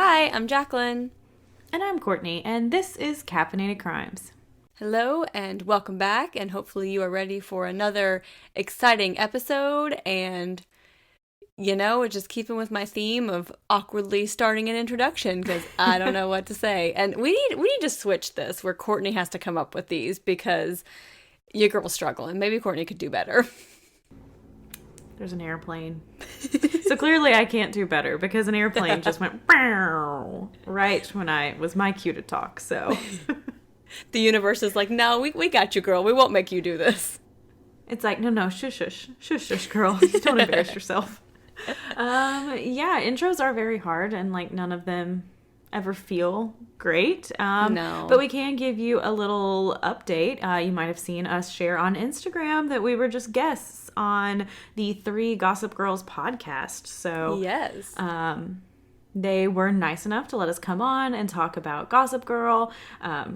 Hi, I'm Jaclyn. And I'm Courtney, and this is Caffeinated Crimes. Hello, and welcome back, and hopefully you are ready for another exciting episode, and, just keeping with my theme of awkwardly starting an introduction, because I don't know what to say. And we need to switch this, where Courtney has to come up with these, because your girl's struggling. Maybe Courtney could do better. There's an airplane. So clearly I can't do better because an airplane just went right when it was my cue to talk. So The universe is like, no, we got you, girl. We won't make you do this. It's like, no, shush, girl. Don't embarrass yourself. Intros are very hard and none of them ever feel great. No. But we can give you a little update. You might have seen us share on Instagram that we were just guests on the 3 Gossip Girls podcast. So yes. They were nice enough to let us come on and talk about Gossip Girl,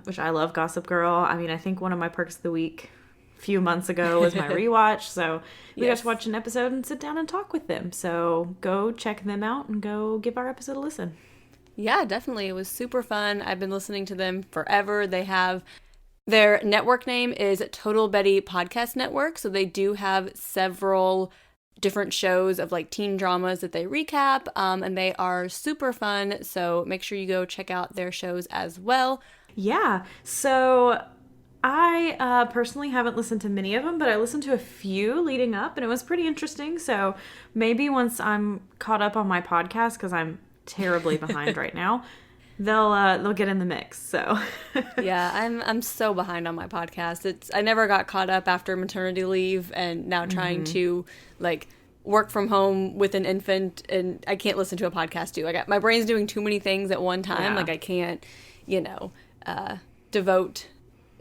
which I love Gossip Girl. I mean, I think one of my perks of the week a few months ago was my rewatch. So we got to watch an episode and sit down and talk with them. So go check them out and go give our episode a listen. Yeah, definitely. It was super fun. I've been listening to them forever. Their network name is Total Betty Podcast Network. So they do have several different shows of teen dramas that they recap. And they are super fun. So make sure you go check out their shows as well. Yeah. So I personally haven't listened to many of them, but I listened to a few leading up and it was pretty interesting. So maybe once I'm caught up on my podcast, because I'm terribly behind right now, they'll get in the mix. So yeah, I'm so behind on my podcast. I never got caught up after maternity leave and now trying to work from home with an infant, and I can't listen to a podcast too. My brain's doing too many things at one time. Yeah. I can't, devote.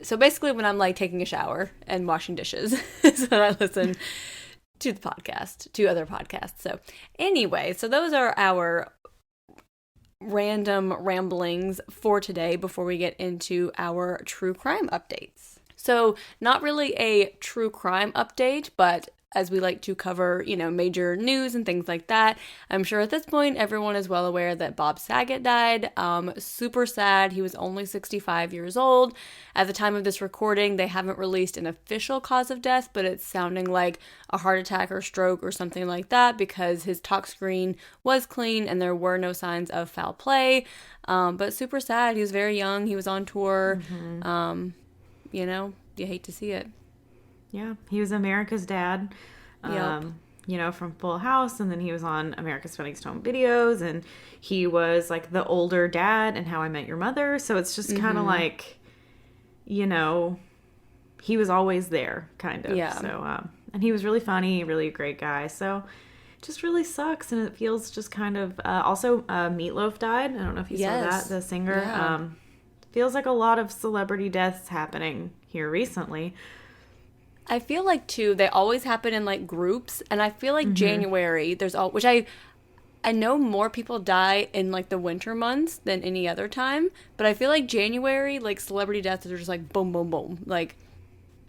So basically when I'm taking a shower and washing dishes is when I listen to the podcast, to other podcasts. So anyway, so those are our random ramblings for today before we get into our true crime updates. So not really a true crime update, but as we like to cover, major news and things like that. I'm sure at this point everyone is well aware that Bob Saget died. Super sad. He was only 65 years old. At the time of this recording, they haven't released an official cause of death, but it's sounding like a heart attack or stroke or something like that because his talk screen was clean and there were no signs of foul play. But super sad. He was very young. He was on tour. You hate to see it. Yeah, he was America's Dad, from Full House, and then he was on America's Funniest Home Videos, and he was the older dad in How I Met Your Mother, so it's just kind of he was always there, kind of. Yeah. So, and he was really funny, really a great guy, so it just really sucks, and it feels just kind of, also, Meatloaf died, I don't know if you saw that, the singer. Yeah. Feels like a lot of celebrity deaths happening here recently. I feel too, they always happen in groups, and I feel January, which I know more people die in the winter months than any other time, but I feel January, celebrity deaths are just boom, boom, boom.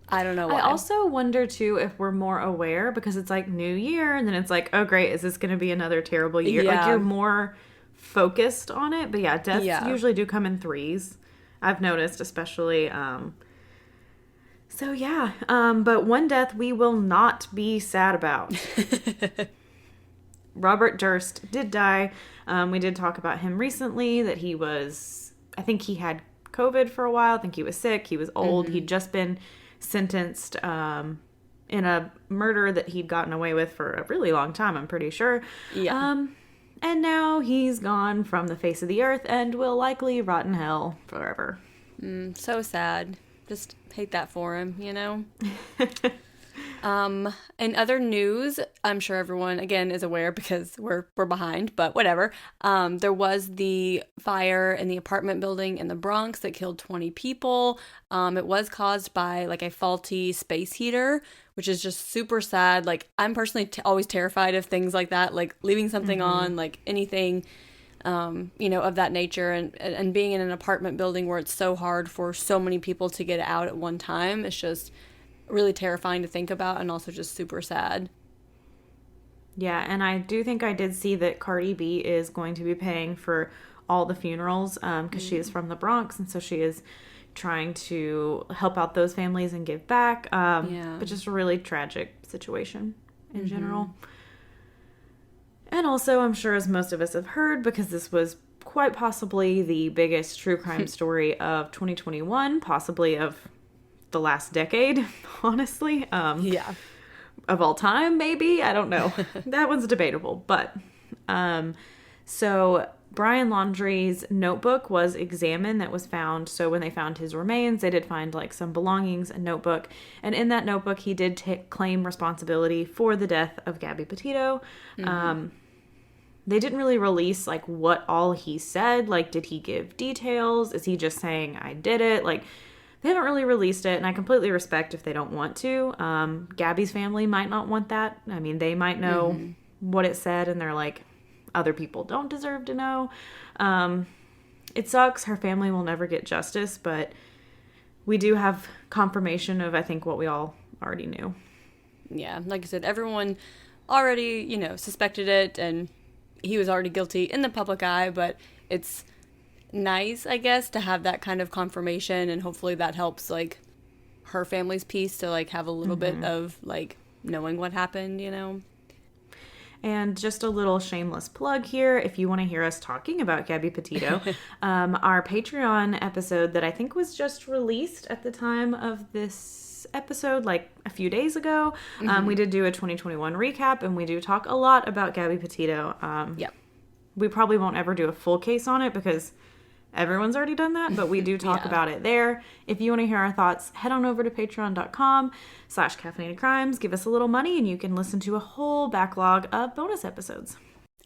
I don't know why. I also wonder too if we're more aware because it's New Year, and then it's oh great, is this going to be another terrible year? Yeah. You're more focused on it, but yeah, deaths usually do come in threes. I've noticed, especially, so yeah, but one death we will not be sad about. Robert Durst did die. We did talk about him recently, that I think he had COVID for a while. I think he was sick. He was old. He'd just been sentenced in a murder that he'd gotten away with for a really long time, I'm pretty sure. Yeah. And now he's gone from the face of the earth and will likely rot in hell forever. So sad. Just hate that for him, In other news, I'm sure everyone, again, is aware because we're behind, but whatever. There was the fire in the apartment building in the Bronx that killed 20 people. It was caused by a faulty space heater, which is just super sad. I'm personally always terrified of things like that, leaving something on, anything of that nature, and being in an apartment building where it's so hard for so many people to get out at one time. It's just really terrifying to think about and also just super sad. Yeah, and I do think I did see that Cardi B is going to be paying for all the funerals because she is from the Bronx, and so she is trying to help out those families and give back. But just a really tragic situation in general. And also, I'm sure as most of us have heard, because this was quite possibly the biggest true crime story of 2021, possibly of the last decade, honestly. Of all time, maybe. I don't know. That one's debatable. But, so Brian Laundrie's notebook was examined that was found. So when they found his remains, they did find like some belongings, a notebook. And in that notebook, he did claim responsibility for the death of Gabby Petito. They didn't really release like what all he said. Like, did he give details? Is he just saying, I did it? Like, they haven't really released it, and I completely respect if they don't want to. Gabby's family might not want that. I mean, they might know what it said, and they're like, other people don't deserve to know. It sucks. Her family will never get justice, but we do have confirmation of, I think, what we all already knew. Yeah, like I said, everyone already, suspected it, and he was already guilty in the public eye, but it's nice, I guess, to have that kind of confirmation, and hopefully that helps like her family's piece to like have a little bit of like knowing what happened, And just a little shameless plug here, if you want to hear us talking about Gabby Petito, our Patreon episode that I think was just released at the time of this episode, like a few days ago, we did do a 2021 recap, and we do talk a lot about Gabby Petito. We probably won't ever do a full case on it because everyone's already done that, but we do talk about it there. If you want to hear our thoughts, head on over to patreon.com/caffeinatedcrimes. Give us a little money and you can listen to a whole backlog of bonus episodes.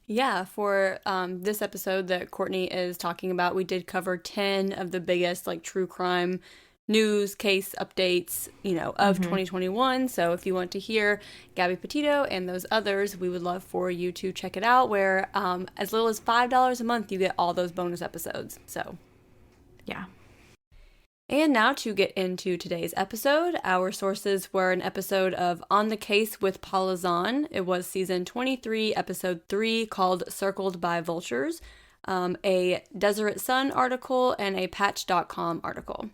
Yeah, for this episode that Courtney is talking about, we did cover 10 of the biggest like true crime news case updates, of 2021. So if you want to hear Gabby Petito and those others, we would love for you to check it out, where as little as $5 a month, you get all those bonus episodes. So, yeah. And now to get into today's episode, our sources were an episode of On the Case with Paula Zahn. It was season 23, episode 3, called Circled by Vultures, a Deseret Sun article, and a Patch.com article.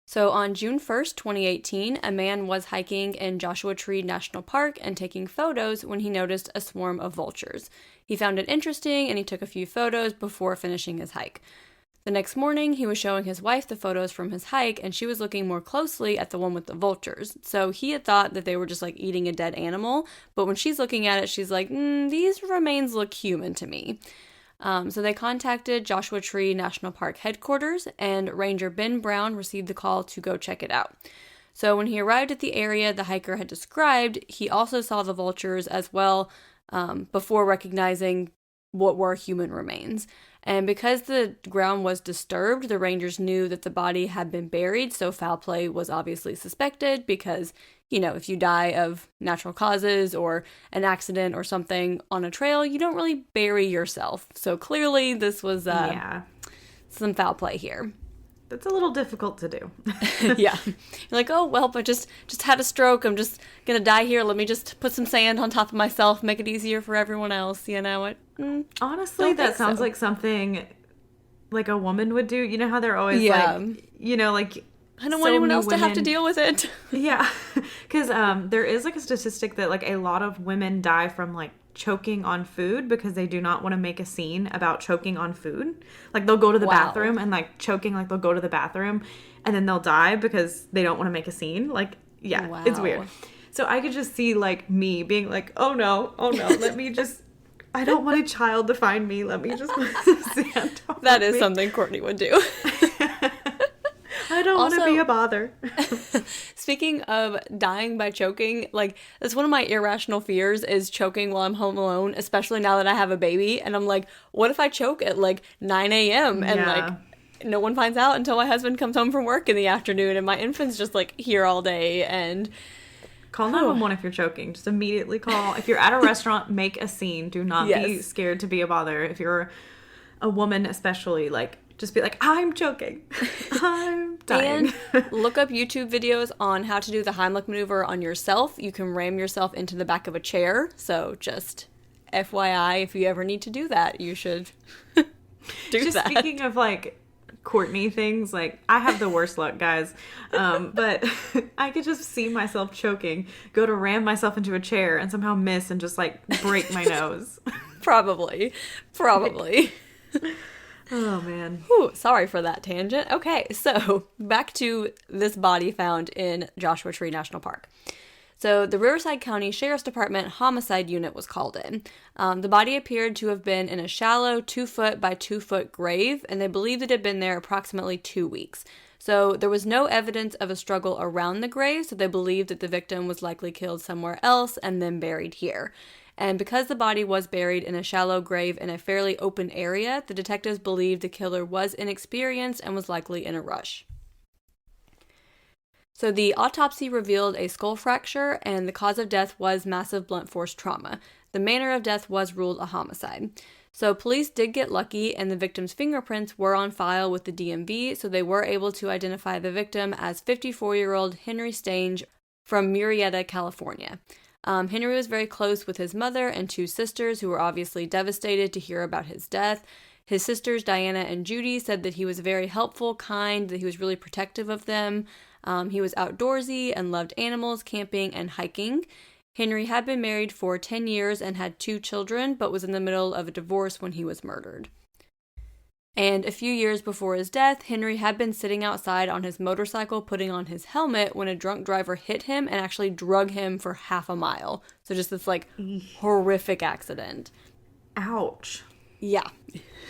So on June 1st, 2018, a man was hiking in Joshua Tree National Park and taking photos when he noticed a swarm of vultures. He found it interesting and he took a few photos before finishing his hike. The next morning, he was showing his wife the photos from his hike, and she was looking more closely at the one with the vultures. So he had thought that they were just like eating a dead animal, but when she's looking at it, she's like, these remains look human to me. So they contacted Joshua Tree National Park headquarters, and Ranger Ben Brown received the call to go check it out. So when he arrived at the area the hiker had described, he also saw the vultures as well, before recognizing what were human remains. And because the ground was disturbed, the rangers knew that the body had been buried, so foul play was obviously suspected because, if you die of natural causes or an accident or something on a trail, you don't really bury yourself. So clearly this was some foul play here. That's a little difficult to do. Yeah. You're like, oh, well, I just had a stroke. I'm just going to die here. Let me just put some sand on top of myself, make it easier for everyone else. Honestly, that sounds like something like a woman would do. You know how they're always like, I don't want anyone else to have to deal with it. Yeah. Because there is like a statistic that like a lot of women die from like choking on food because they do not want to make a scene about choking on food. Like they'll go to the bathroom and like choking, like they'll go to the bathroom and then they'll die because they don't want to make a scene. Like, yeah, It's weird. So I could just see like me being like, oh no, let me just, I don't want a child to find me. Let me just put some sand on That is something Courtney would do. I don't want to be a bother. Speaking of dying by choking, like, that's one of my irrational fears is choking while I'm home alone, especially now that I have a baby. And I'm like, what if I choke at like 9 a.m. and like no one finds out until my husband comes home from work in the afternoon and my infant's just like here all day? And call 911 if you're choking. Just immediately call. If you're at a restaurant, make a scene. Do not be scared to be a bother. If you're a woman especially, like, just be like, I'm choking. I'm dying. And look up YouTube videos on how to do the Heimlich maneuver on yourself. You can ram yourself into the back of a chair. So just FYI, if you ever need to do that, you should do just that. Speaking of like Courtney things, like I have the worst luck, guys. But I could just see myself choking, go to ram myself into a chair and somehow miss and just like break my nose. Probably. Oh, man. Whew, sorry for that tangent. Okay, so back to this body found in Joshua Tree National Park. So the Riverside County Sheriff's Department homicide unit was called in. The body appeared to have been in a shallow 2-foot by 2-foot grave, and they believed it had been there approximately 2 weeks. So there was no evidence of a struggle around the grave, so they believed that the victim was likely killed somewhere else and then buried here. And because the body was buried in a shallow grave in a fairly open area, the detectives believed the killer was inexperienced and was likely in a rush. So the autopsy revealed a skull fracture, and the cause of death was massive blunt force trauma. The manner of death was ruled a homicide. So police did get lucky, and the victim's fingerprints were on file with the DMV, so they were able to identify the victim as 54-year-old Henry Stange from Murrieta, California. Henry was very close with his mother and 2 sisters who were obviously devastated to hear about his death. His sisters, Diana and Judy, said that he was very helpful, kind, that he was really protective of them. He was outdoorsy and loved animals, camping, and hiking. Henry had been married for 10 years and had 2 children, but was in the middle of a divorce when he was murdered. And a few years before his death, Henry had been sitting outside on his motorcycle putting on his helmet when a drunk driver hit him and actually drug him for half a mile. So just this, like, horrific accident. Ouch. Yeah.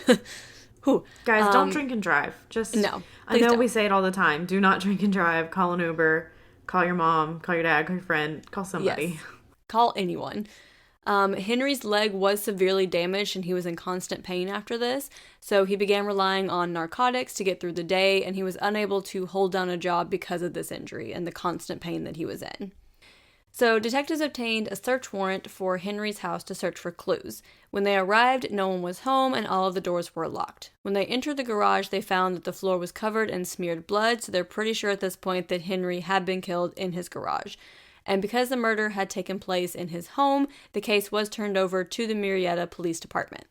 Guys, don't drink and drive. Just no. I know don't. we say it all the time. Do not drink and drive. Call an Uber. Call your mom. Call your dad. Call your friend. Call somebody. Yes. Call anyone. Henry's leg was severely damaged and he was in constant pain after this, so he began relying on narcotics to get through the day, and he was unable to hold down a job because of this injury and the constant pain that he was in. So detectives obtained a search warrant for Henry's house to search for clues. When they arrived, no one was home and all of the doors were locked. When they entered the garage, they found that the floor was covered in smeared blood, so they're pretty sure at this point that Henry had been killed in his garage. And because the murder had taken place in his home, the case was turned over to the Murrieta Police Department.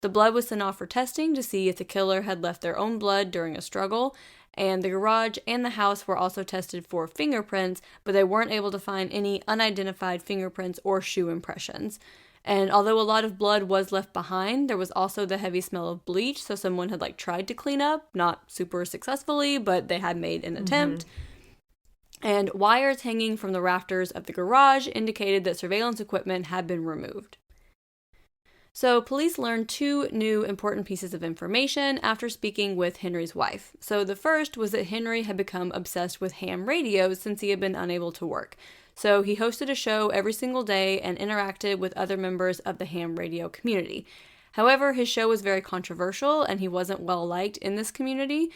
The blood was sent off for testing to see if the killer had left their own blood during a struggle, and the garage and the house were also tested for fingerprints, but they weren't able to find any unidentified fingerprints or shoe impressions. And although a lot of blood was left behind, there was also the heavy smell of bleach, so someone had tried to clean up, not super successfully, but they had made an attempt. And wires hanging from the rafters of the garage indicated that surveillance equipment had been removed. So police learned 2 new important pieces of information after speaking with Henry's wife. So the first was that Henry had become obsessed with ham radios since he had been unable to work. So he hosted a show every single day and interacted with other members of the ham radio community. However, his show was very controversial and he wasn't well liked in this community.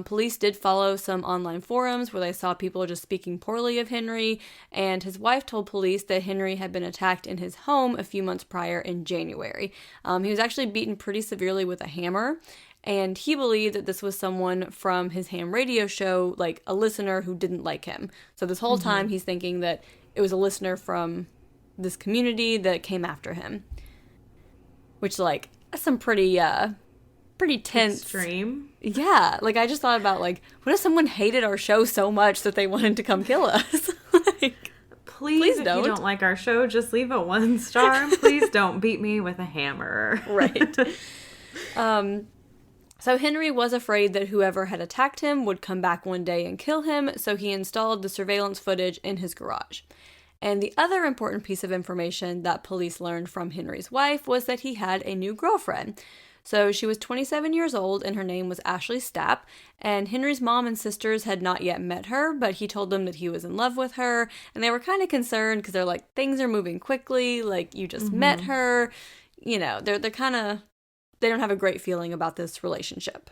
Police did follow some online forums where they saw people just speaking poorly of Henry, and his wife told police that Henry had been attacked in his home a few months prior in January. He was actually beaten pretty severely with a hammer, and he believed that this was someone from his ham radio show, like a listener who didn't like him. So this whole time he's thinking that it was a listener from this community that came after him. Which, that's some pretty tense. Extreme. Yeah. I just thought about, what if someone hated our show so much that they wanted to come kill us? Please don't. If you don't like our show, just leave a 1 star. Please don't beat me with a hammer. Right. So Henry was afraid that whoever had attacked him would come back one day and kill him, so he installed the surveillance footage in his garage. And the other important piece of information that police learned from Henry's wife was that he had a new girlfriend. So she was 27 years old and her name was Ashley Stapp, and Henry's mom and sisters had not yet met her, but he told them that he was in love with her, and they were kind of concerned because they're like, things are moving quickly, you just met her, they're kind of, they don't have a great feeling about this relationship.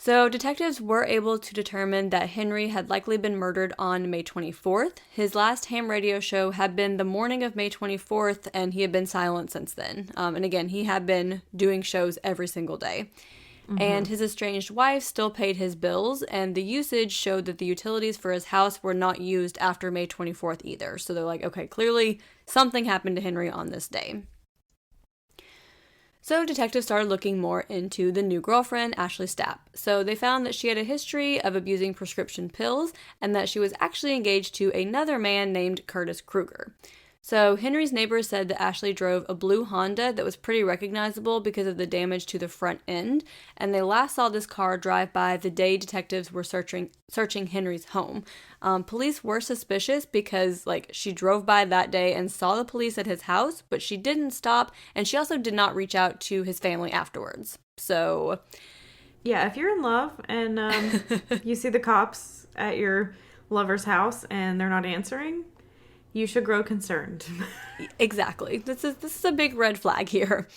So detectives were able to determine that Henry had likely been murdered on May 24th. His last ham radio show had been the morning of May 24th, and he had been silent since then. And again, he had been doing shows every single day. Mm-hmm. And his estranged wife still paid his bills, and the usage showed that the utilities for his house were not used after May 24th either. So they're like, okay, clearly something happened to Henry on this day. So detectives started looking more into the new girlfriend, Ashley Stapp. So they found that she had a history of abusing prescription pills and that she was actually engaged to another man named Curtis Kruger. So Henry's neighbors said that Ashley drove a blue Honda that was pretty recognizable because of the damage to the front end, and they last saw this car drive by the day detectives were searching Henry's home. Police were suspicious because, she drove by that day and saw the police at his house, but she didn't stop, and she also did not reach out to his family afterwards. So, yeah, if you're in love and you see the cops at your lover's house and they're not answering, you should grow concerned. Exactly. This is a big red flag here.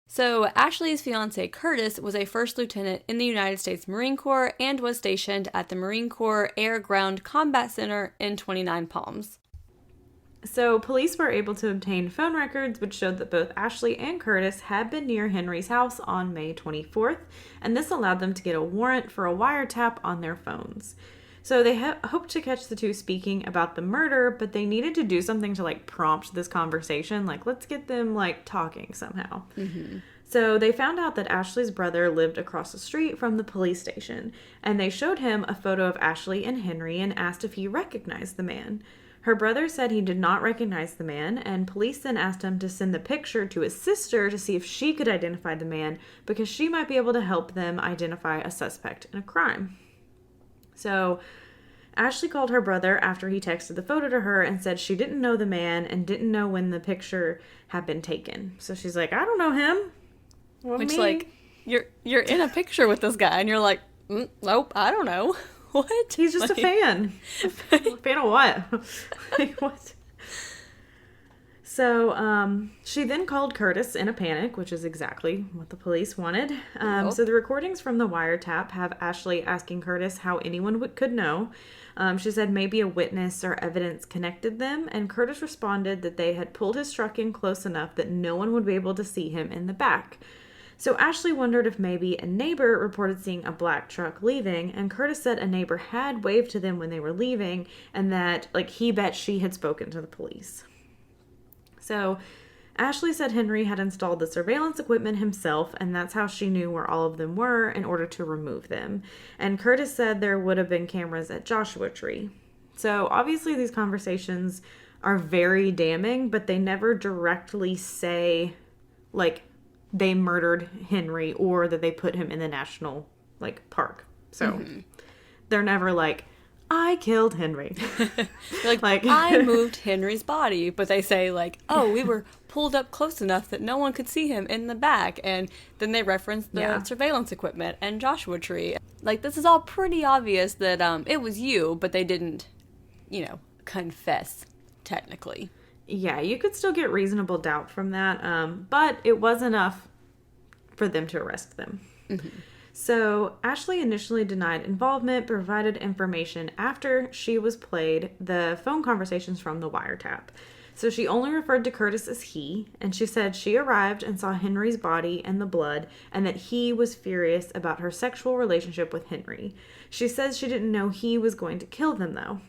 So Ashley's fiancé Curtis was a first lieutenant in the United States Marine Corps and was stationed at the Marine Corps Air Ground Combat Center in 29 Palms. So police were able to obtain phone records which showed that both Ashley and Curtis had been near Henry's house on May 24th, and this allowed them to get a warrant for a wiretap on their phones. So they hoped to catch the two speaking about the murder, but they needed to do something to prompt this conversation. Let's get them talking somehow. Mm-hmm. So they found out that Ashley's brother lived across the street from the police station, and they showed him a photo of Ashley and Henry and asked if he recognized the man. Her brother said he did not recognize the man, and police then asked him to send the picture to his sister to see if she could identify the man, because she might be able to help them identify a suspect in a crime. So Ashley called her brother after he texted the photo to her and said she didn't know the man and didn't know when the picture had been taken. So she's like, I don't know him. Well, which, you're in a picture with this guy and you're like, nope, I don't know. What? He's just a fan. A fan of what? What? So she then called Curtis in a panic, which is exactly what the police wanted. So the recordings from the wiretap have Ashley asking Curtis how anyone could know. She said maybe a witness or evidence connected them, and Curtis responded that they had pulled his truck in close enough that no one would be able to see him in the back. So Ashley wondered if maybe a neighbor reported seeing a black truck leaving, and Curtis said a neighbor had waved to them when they were leaving, and that he bet she had spoken to the police. So Ashley said Henry had installed the surveillance equipment himself, and that's how she knew where all of them were in order to remove them. And Curtis said there would have been cameras at Joshua Tree. So obviously these conversations are very damning, but they never directly say, they murdered Henry or that they put him in the national, park. So they're never I killed Henry. I moved Henry's body, but they say we were pulled up close enough that no one could see him in the back, and then they reference the surveillance equipment and Joshua Tree. This is all pretty obvious that it was you, but they didn't, confess technically. Yeah, you could still get reasonable doubt from that, but it was enough for them to arrest them. Mm-hmm. So Ashley initially denied involvement, but provided information after she was played the phone conversations from the wiretap. So she only referred to Curtis as he, and she said she arrived and saw Henry's body and the blood, and that he was furious about her sexual relationship with Henry. She says she didn't know he was going to kill them, though.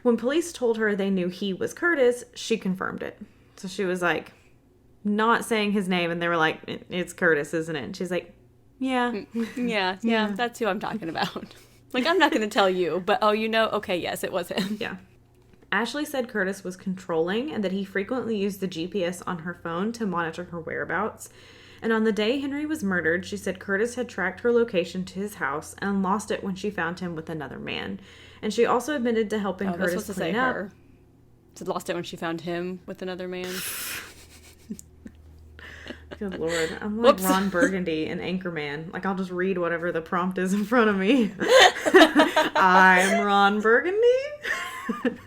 When police told her they knew he was Curtis, she confirmed it. So she was not saying his name, and they were it's Curtis, isn't it? And she's like, yeah, that's who I'm talking about. I'm not going to tell you, but okay, yes, it was him. Yeah. Ashley said Curtis was controlling and that he frequently used the GPS on her phone to monitor her whereabouts. And on the day Henry was murdered, she said Curtis had tracked her location to his house and lost it when she found him with another man. And she also admitted to helping Curtis clean up. Her. Said lost it when she found him with another man. Good Lord. I'm like Ron Burgundy in Anchorman. I'll just read whatever the prompt is in front of me. I'm Ron Burgundy. Can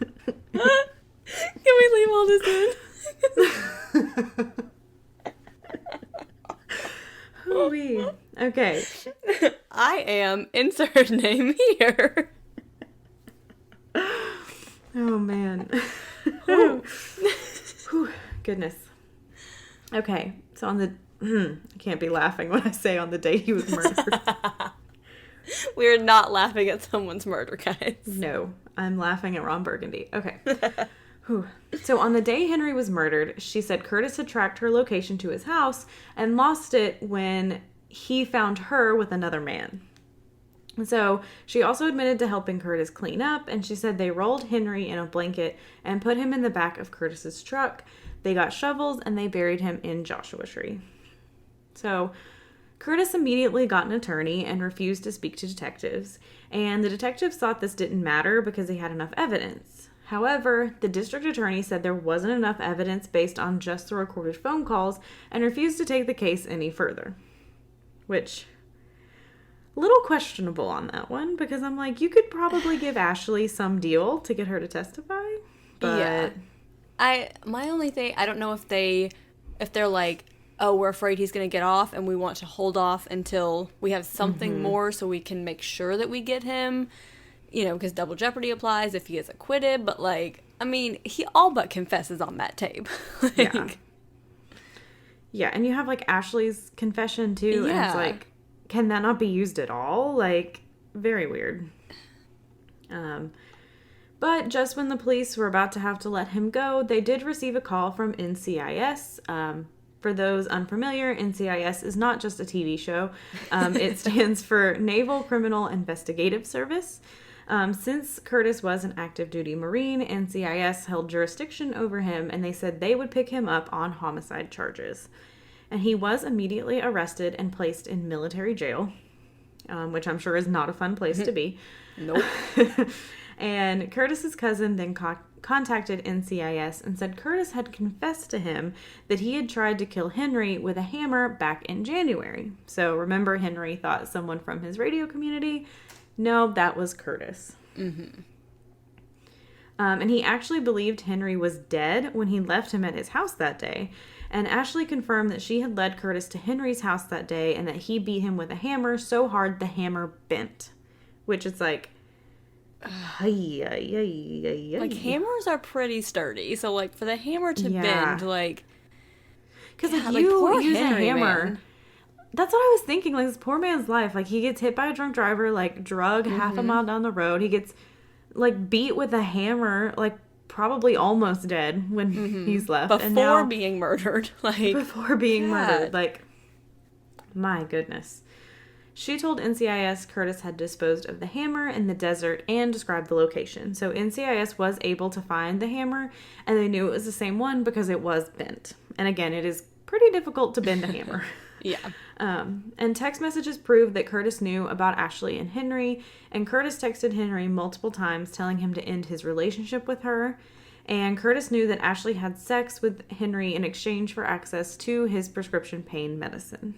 we leave all this in? Ooh-wee. Okay. I am insert name here. Oh, man. Whew, goodness. Okay, so on the... I can't be laughing when I say on the day he was murdered. We're not laughing at someone's murder, guys. No, I'm laughing at Ron Burgundy. Okay. Whew. So on the day Henry was murdered, she said Curtis had tracked her location to his house and lost it when he found her with another man. So she also admitted to helping Curtis clean up, and she said they rolled Henry in a blanket and put him in the back of Curtis's truck. They got shovels and they buried him in Joshua Tree. So Curtis immediately got an attorney and refused to speak to detectives, and the detectives thought this didn't matter because he had enough evidence. However, the district attorney said there wasn't enough evidence based on just the recorded phone calls and refused to take the case any further. Which, a little questionable on that one, because I'm like, you could probably give Ashley some deal to get her to testify, but... Yeah. My only thing, I don't know if they're like, oh, we're afraid he's going to get off and we want to hold off until we have something more so we can make sure that we get him, you know, because double jeopardy applies if he is acquitted. But, like, I mean, he all but confesses on that tape. Yeah, and you have, like, Ashley's confession, too, and it's like, can that not be used at all? Like, very weird. But just when the police were about to have to let him go, they did receive a call from NCIS. For those unfamiliar, NCIS is not just a TV show. It stands for Naval Criminal Investigative Service. Since Curtis was an active duty Marine, NCIS held jurisdiction over him, and they said they would pick him up on homicide charges. And he was immediately arrested and placed in military jail, which I'm sure is not a fun place to be. Nope. And Curtis's cousin then contacted NCIS and said Curtis had confessed to him that he had tried to kill Henry with a hammer back in January. So remember, Henry thought someone from his radio community? No, that was Curtis. Mm-hmm. And he actually believed Henry was dead when he left him at his house that day. And Ashley confirmed that she had led Curtis to Henry's house that day and that he beat him with a hammer so hard the hammer bent. Which is like... Like, hammers are pretty sturdy, so, like, for the hammer to bend, like... Because, like, you use Henry, a hammer... Man. That's what I was thinking, like, this poor man's life. Like, he gets hit by a drunk driver, like, drug half a mile down the road. He gets, like, beat with a hammer, like, probably almost dead when he's left. Before being murdered. Like, before being murdered. Like, my goodness. She told NCIS Curtis had disposed of the hammer in the desert and described the location. So NCIS was able to find the hammer, and they knew it was the same one because it was bent. And again, it is pretty difficult to bend a hammer. Yeah. And text messages proved that Curtis knew about Ashley and Henry, and Curtis texted Henry multiple times telling him to end his relationship with her. And Curtis knew that Ashley had sex with Henry in exchange for access to his prescription pain medicine.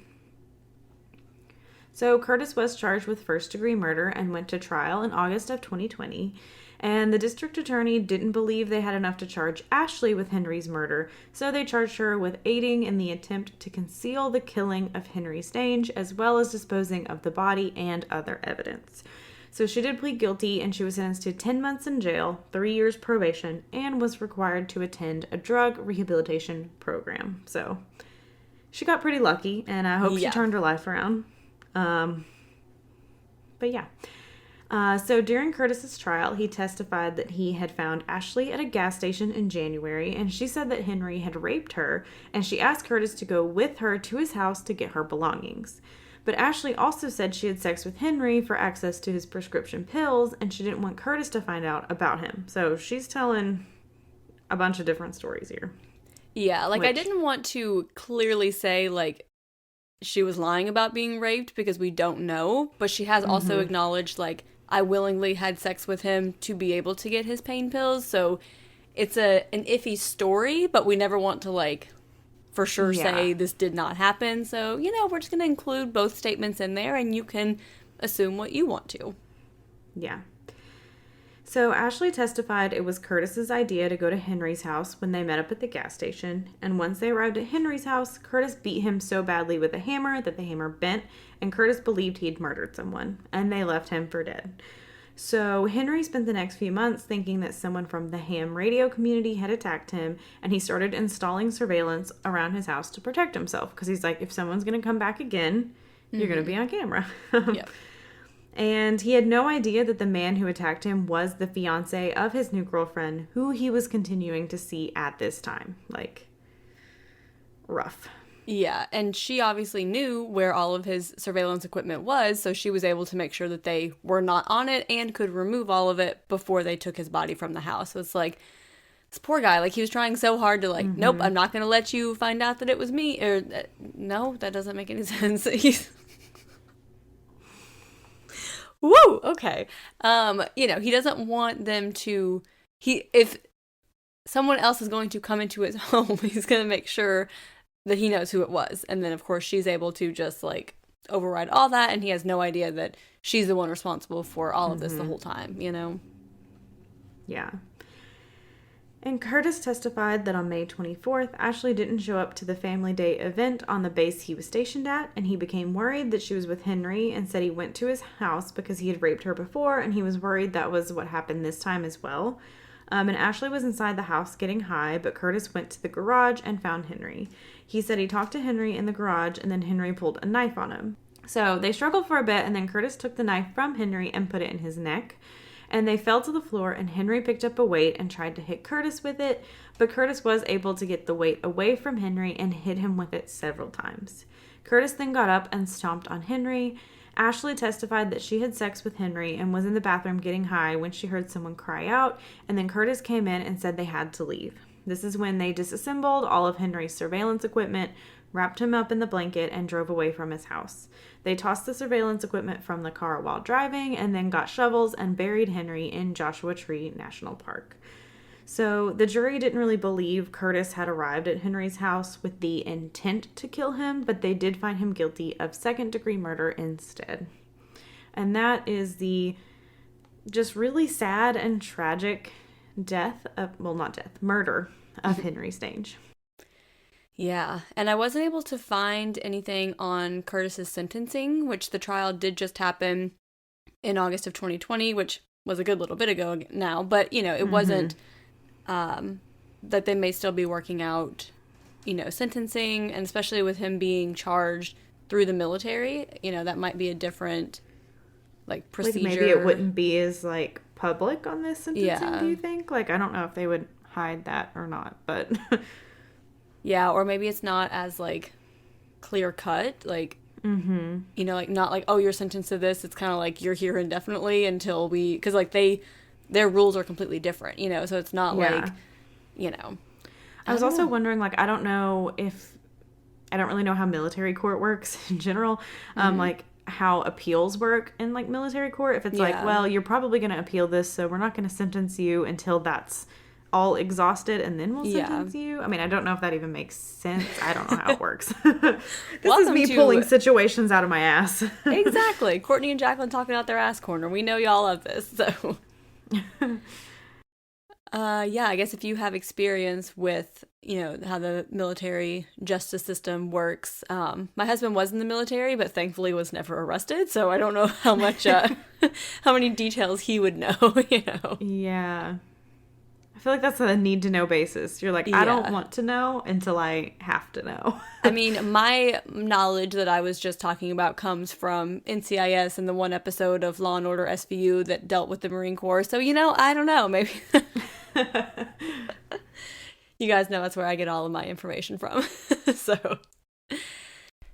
So Curtis was charged with first-degree murder and went to trial in August of 2020. And the district attorney didn't believe they had enough to charge Ashley with Henry's murder, so they charged her with aiding in the attempt to conceal the killing of Henry Stange, as well as disposing of the body and other evidence. So she did plead guilty, and she was sentenced to 10 months in jail, 3 years probation, and was required to attend a drug rehabilitation program. So she got pretty lucky, and I hope she turned her life around. But yeah. So during Curtis's trial, he testified that he had found Ashley at a gas station in January, and she said that Henry had raped her, and she asked Curtis to go with her to his house to get her belongings. But Ashley also said she had sex with Henry for access to his prescription pills, and she didn't want Curtis to find out about him. So she's telling a bunch of different stories here. Yeah, like, I didn't want to clearly say, like, she was lying about being raped because we don't know, but she has also acknowledged, like, I willingly had sex with him to be able to get his pain pills, so it's an iffy story, but we never want to, like, for sure say this did not happen, so, you know, we're just going to include both statements in there, and you can assume what you want to. Yeah. So Ashley testified it was Curtis's idea to go to Henry's house when they met up at the gas station. And once they arrived at Henry's house, Curtis beat him so badly with a hammer that the hammer bent, and Curtis believed he'd murdered someone, and they left him for dead. So Henry spent the next few months thinking that someone from the ham radio community had attacked him, and he started installing surveillance around his house to protect himself, because he's like, if someone's going to come back again, you're going to be on camera. Yep. And he had no idea that the man who attacked him was the fiance of his new girlfriend, who he was continuing to see at this time. Like, rough. Yeah, and she obviously knew where all of his surveillance equipment was, so she was able to make sure that they were not on it and could remove all of it before they took his body from the house. So it's like, this poor guy, like, he was trying so hard to, like, nope, I'm not going to let you find out that it was me. Or, no, that doesn't make any sense. He's... Woo! Okay. He doesn't want them to... If someone else is going to come into his home, he's going to make sure that he knows who it was. And then, of course, she's able to just, like, override all that, and he has no idea that she's the one responsible for all of this the whole time, you know? Yeah. And Curtis testified that on May 24th, Ashley didn't show up to the family day event on the base he was stationed at, and he became worried that she was with Henry and said he went to his house because he had raped her before, and he was worried that was what happened this time as well. And Ashley was inside the house getting high, but Curtis went to the garage and found Henry. He said he talked to Henry in the garage, and then Henry pulled a knife on him. So they struggled for a bit, and then Curtis took the knife from Henry and put it in his neck. And they fell to the floor, and Henry picked up a weight and tried to hit Curtis with it, but Curtis was able to get the weight away from Henry and hit him with it several times. Curtis then got up and stomped on Henry. Ashley testified that she had sex with Henry and was in the bathroom getting high when she heard someone cry out, and then Curtis came in and said they had to leave. This is when they disassembled all of Henry's surveillance equipment, wrapped him up in the blanket, and drove away from his house. They tossed the surveillance equipment from the car while driving, and then got shovels and buried Henry in Joshua Tree National Park. So the jury didn't really believe Curtis had arrived at Henry's house with the intent to kill him, but they did find him guilty of second-degree murder instead. And that is the just really sad and tragic murder of Henry Stange. Yeah, and I wasn't able to find anything on Curtis's sentencing, which the trial did just happen in August of 2020, which was a good little bit ago now, but, it wasn't that they may still be working out, sentencing, and especially with him being charged through the military, that might be a different, procedure. Like maybe it wouldn't be as, public on this sentencing, do you think? I don't know if they would hide that or not, but... Yeah, or maybe it's not as, clear cut, not oh, you're sentenced to this. It's kind of you're here indefinitely until because, their rules are completely different, so it's not I was also wondering, I don't know if, I don't really know how military court works in general, how appeals work in, military court. If it's well, you're probably going to appeal this, so we're not going to sentence you until that's all exhausted, and then we'll sentence you. I mean, I don't know if that even makes sense. I don't know how it works. This is me pulling situations out of my ass. Exactly. Courtney and Jaclyn talking out their ass corner. We know y'all love this, so... I guess if you have experience with, how the military justice system works, my husband was in the military, but thankfully was never arrested, so I don't know how much, how many details he would know, Yeah. I feel like that's a need-to-know basis. You're I don't want to know until I have to know. I mean, my knowledge that I was just talking about comes from NCIS and the one episode of Law & Order SVU that dealt with the Marine Corps. So, I don't know. Maybe... You guys know that's where I get all of my information from.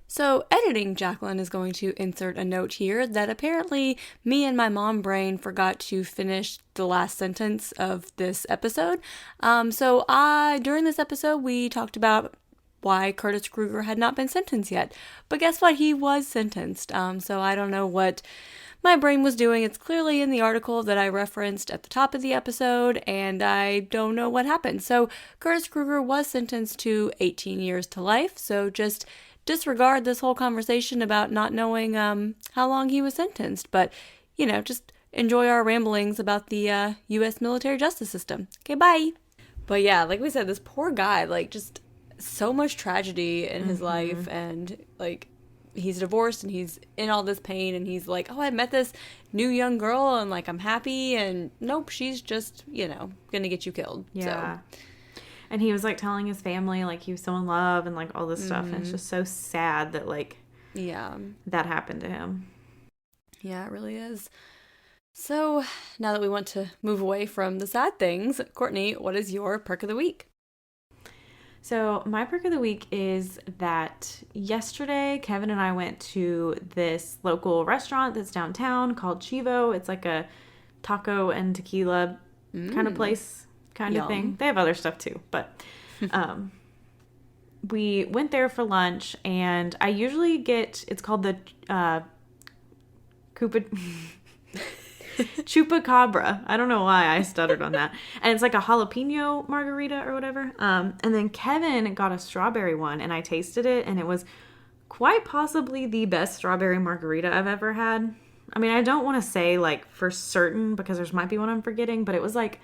So editing Jaclyn is going to insert a note here that apparently me and my mom brain forgot to finish the last sentence of this episode. During this episode, we talked about why Curtis Kruger had not been sentenced yet. But guess what? He was sentenced. So I don't know what my brain was doing. It's clearly in the article that I referenced at the top of the episode, and I don't know what happened. So Curtis Kruger was sentenced to 18 years to life. So just disregard this whole conversation about not knowing how long he was sentenced. But, just enjoy our ramblings about the U.S. military justice system. Okay, bye. But yeah, like we said, this poor guy, like, just so much tragedy in his life, and like he's divorced and he's in all this pain, and he's like, oh, I met this new young girl and like I'm happy, and nope, she's just, gonna get you killed. Yeah. So. And he was like telling his family like he was so in love and like all this stuff, and it's just so sad that like that happened to him. Yeah, it really is. So now that we want to move away from the sad things, Courtney, what is your perk of the week? So my perk of the week is that yesterday Kevin and I went to this local restaurant that's downtown called Chivo. It's like a taco and tequila kind of place, kind of thing. They have other stuff too, but we went there for lunch, and I usually get, it's called the Chupacabra. I don't know why I stuttered on that. And it's like a jalapeno margarita or whatever. And then Kevin got a strawberry one, and I tasted it, and it was quite possibly the best strawberry margarita I've ever had. I mean, I don't want to say like for certain because there might be one I'm forgetting, but it was like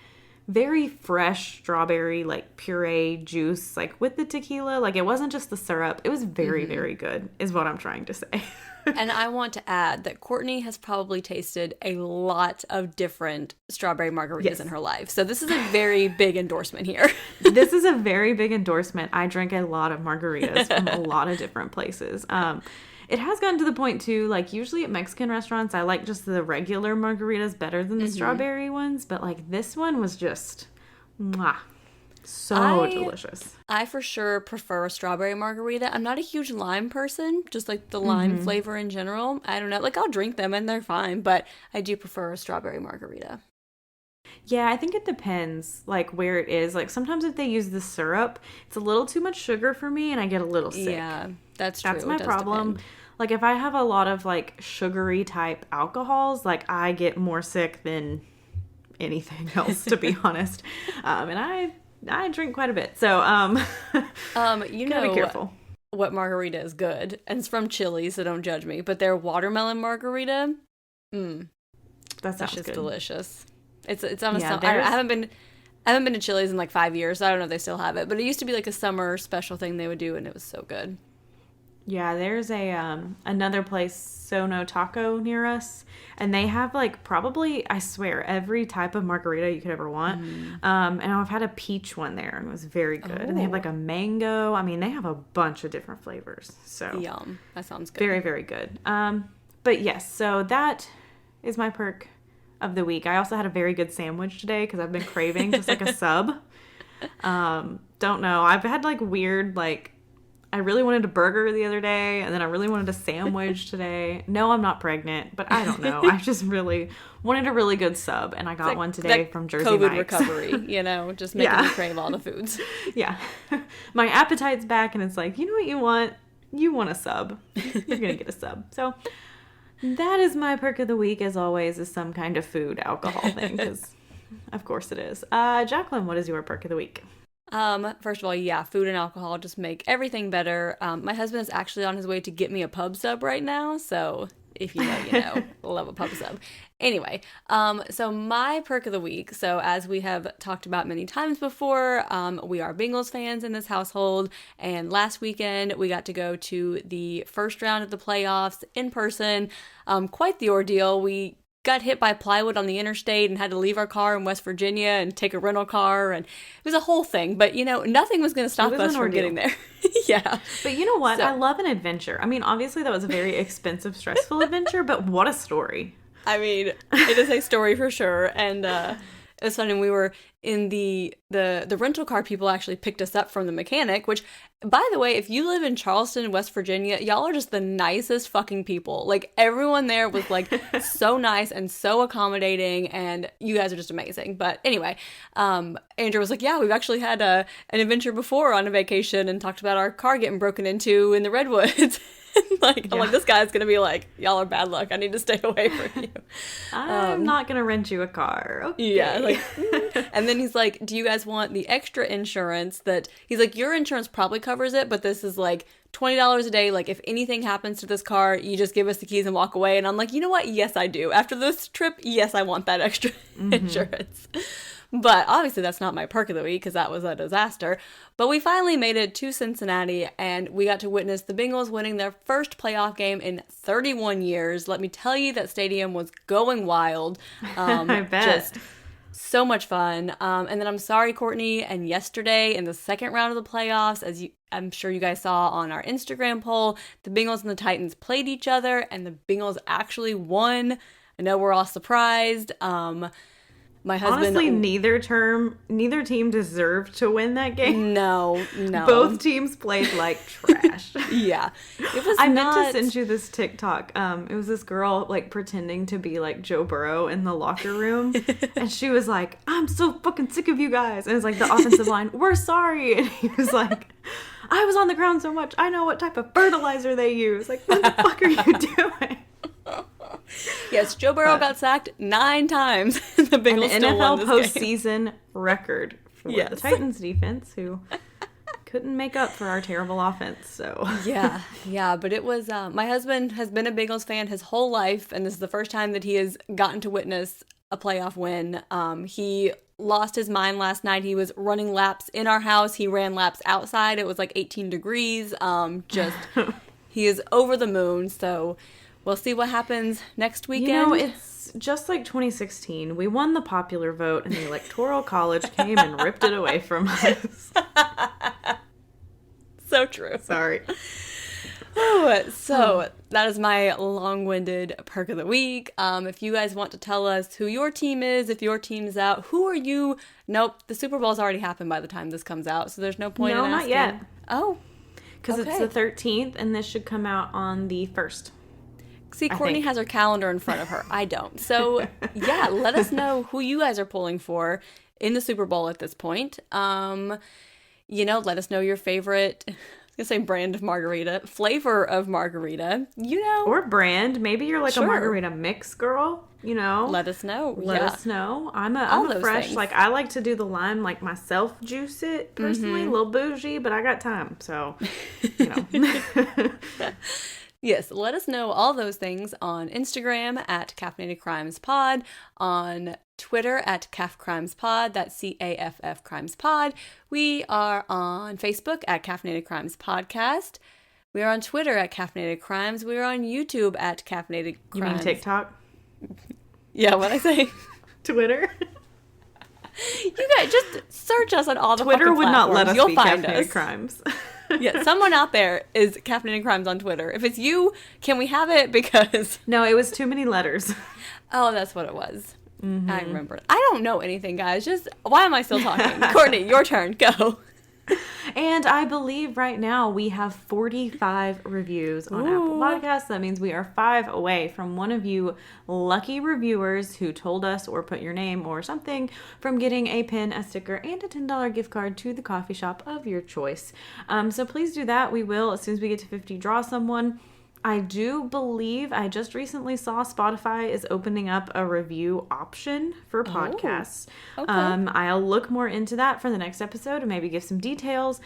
very fresh strawberry, like puree juice, like with the tequila. Like it wasn't just the syrup. It was very, very good is what I'm trying to say. And I want to add that Courtney has probably tasted a lot of different strawberry margaritas in her life. So this is a very big endorsement here. This is a very big endorsement. I drink a lot of margaritas from a lot of different places. It has gotten to the point too, like usually at Mexican restaurants, I like just the regular margaritas better than the strawberry ones. But like this one was just, so delicious. I for sure prefer a strawberry margarita. I'm not a huge lime person, just like the lime flavor in general. I don't know, like I'll drink them and they're fine, but I do prefer a strawberry margarita. Yeah, I think it depends, like, where it is. Like, sometimes if they use the syrup, it's a little too much sugar for me, and I get a little sick. Yeah, that's true. That's my problem. Depend. Like, if I have a lot of, like, sugary type alcohols, like, I get more sick than anything else, to be honest. And I drink quite a bit, so, you know, be careful. What margarita is good, and it's from Chili, so don't judge me, but their watermelon margarita, that's just good. Delicious. It's on a summer. I haven't been to Chili's in like 5 years, so I don't know if they still have it, but it used to be like a summer special thing they would do, and it was so good. Yeah, there's a another place, Sono Taco, near us, and they have like probably, I swear, every type of margarita you could ever want. And I've had a peach one there, and it was very good. And they have like a mango. I mean, they have a bunch of different flavors. So yum, that sounds good. Very, very good. But yes, so that is my perk of the week. I also had a very good sandwich today because I've been craving just like a sub. Don't know. I've had like weird, like, I really wanted a burger the other day, and then I really wanted a sandwich today. No, I'm not pregnant, but I don't know. I just really wanted a really good sub, and I got one today from Jersey COVID Mike's. Recovery, just making you crave all the foods. Yeah. My appetite's back, and it's like, you know what you want? You want a sub. You're going to get a sub. So that is my perk of the week, as always, is some kind of food, alcohol thing, because of course it is. Jaclyn, what is your perk of the week? First of all, yeah, food and alcohol just make everything better. My husband is actually on his way to get me a pub sub right now, so if you know, you know. Love a pub sub. Anyway, so my perk of the week, so as we have talked about many times before, we are Bengals fans in this household, and last weekend we got to go to the first round of the playoffs in person. Quite the ordeal. We got hit by plywood on the interstate and had to leave our car in West Virginia and take a rental car, and it was a whole thing, but nothing was going to stop us from getting there. Yeah. But you know what? So, I love an adventure. I mean, obviously that was a very expensive, stressful adventure, but what a story. I mean, it is a story for sure. And it was funny, we were in the rental car, people actually picked us up from the mechanic, which, by the way, if you live in Charleston, West Virginia, y'all are just the nicest fucking people. Like, everyone there was like so nice and so accommodating, and you guys are just amazing. But anyway, Andrew was like, yeah, we've actually had an adventure before on a vacation and talked about our car getting broken into in the Redwoods. I'm like, this guy's gonna be like, y'all are bad luck, I need to stay away from you. I'm not gonna rent you a car. Okay. Yeah, and then he's like, do you guys want the extra insurance that, he's like, your insurance probably covers it, but this is like $20 a day. Like, if anything happens to this car, you just give us the keys and walk away. And I'm like, you know what? Yes, I do. After this trip, yes, I want that extra insurance. But obviously that's not my perk of the week because that was a disaster. But we finally made it to Cincinnati, and we got to witness the Bengals winning their first playoff game in 31 years. Let me tell you, that stadium was going wild. I bet. Just so much fun. And then I'm sorry, Courtney, and yesterday in the second round of the playoffs, I'm sure you guys saw on our Instagram poll, the Bengals and the Titans played each other, and the Bengals actually won. I know we're all surprised. My husband... Honestly, neither team deserved to win that game. No. Both teams played like trash. Yeah. It was I meant to send you this TikTok. It was this girl like pretending to be like Joe Burrow in the locker room. And she was like, I'm so fucking sick of you guys. And it's like the offensive line, we're sorry. And he was like, I was on the ground so much, I know what type of fertilizer they use. Like, what the fuck are you doing? Yes, Joe Burrow got sacked 9 times. The Bengals An still NFL won this postseason record for the Titans defense, who couldn't make up for our terrible offense. So yeah, but it was. My husband has been a Bengals fan his whole life, and this is the first time that he has gotten to witness a playoff win. He lost his mind last night. He was running laps in our house. He ran laps outside. It was like 18 degrees. He is over the moon. So. We'll see what happens next weekend. You know, it's just like 2016. We won the popular vote, and the Electoral College came and ripped it away from us. So true. Sorry. So that is my long-winded perk of the week. If you guys want to tell us who your team is, if your team's out, who are you? Nope, the Super Bowl's already happened by the time this comes out, so there's no point in asking. No, not yet. Oh. Because it's the 13th, and this should come out on the 1st. See, Courtney has her calendar in front of her. I don't. So, yeah, let us know who you guys are pulling for in the Super Bowl at this point. Let us know your favorite, I was going to say brand of margarita, flavor of margarita, Or brand. Maybe you're like a margarita mix girl, Let us know. Let us know. I'm a fresh, things. Like, I like to do the lime, like, myself juice it, personally. A little bougie, but I got time, so, Yes, let us know all those things on Instagram at Caffeinated Crimes Pod, on Twitter at Caff Crimes Pod, that's CAFF Crimes Pod. We are on Facebook at Caffeinated Crimes Podcast. We are on Twitter at Caffeinated Crimes. We are on YouTube at Caffeinated Crimes. You mean TikTok? Yeah, what'd I say? Twitter? You guys just search us on all the Twitter fucking would not let us You'll be find Caffeinated us. Crimes. Yeah, someone out there is Caffeinated Crimes on Twitter. If it's you, can we have it? Because... No, it was too many letters. Oh, that's what it was. Mm-hmm. I remember. I don't know anything, guys. Just, why am I still talking? Courtney, your turn. Go. And I believe right now we have 45 reviews on Apple Podcasts. That means we are 5 away from one of you lucky reviewers who told us or put your name or something from getting a pin, a sticker, and a $10 gift card to the coffee shop of your choice. So please do that. We will, as soon as we get to 50, draw someone. I do believe I just recently saw Spotify is opening up a review option for podcasts. Okay. I'll look more into that for the next episode and maybe give some details.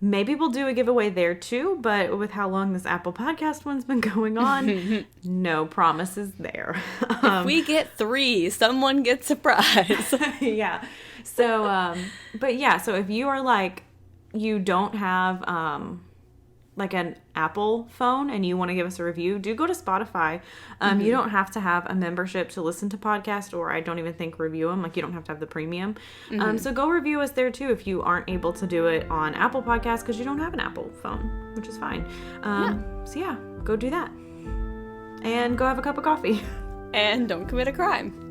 Maybe we'll do a giveaway there too, but with how long this Apple Podcast one's been going on, no promises there. If we get 3, someone gets a prize. Yeah. So, but yeah, so if you are like, you don't have, like an Apple phone and you want to give us a review, do go to Spotify. You don't have to have a membership to listen to podcasts, or I don't even think review them. Like, you don't have to have the premium. So go review us there too if you aren't able to do it on Apple Podcasts because you don't have an Apple phone, which is fine. So yeah, go do that. And go have a cup of coffee. And don't commit a crime.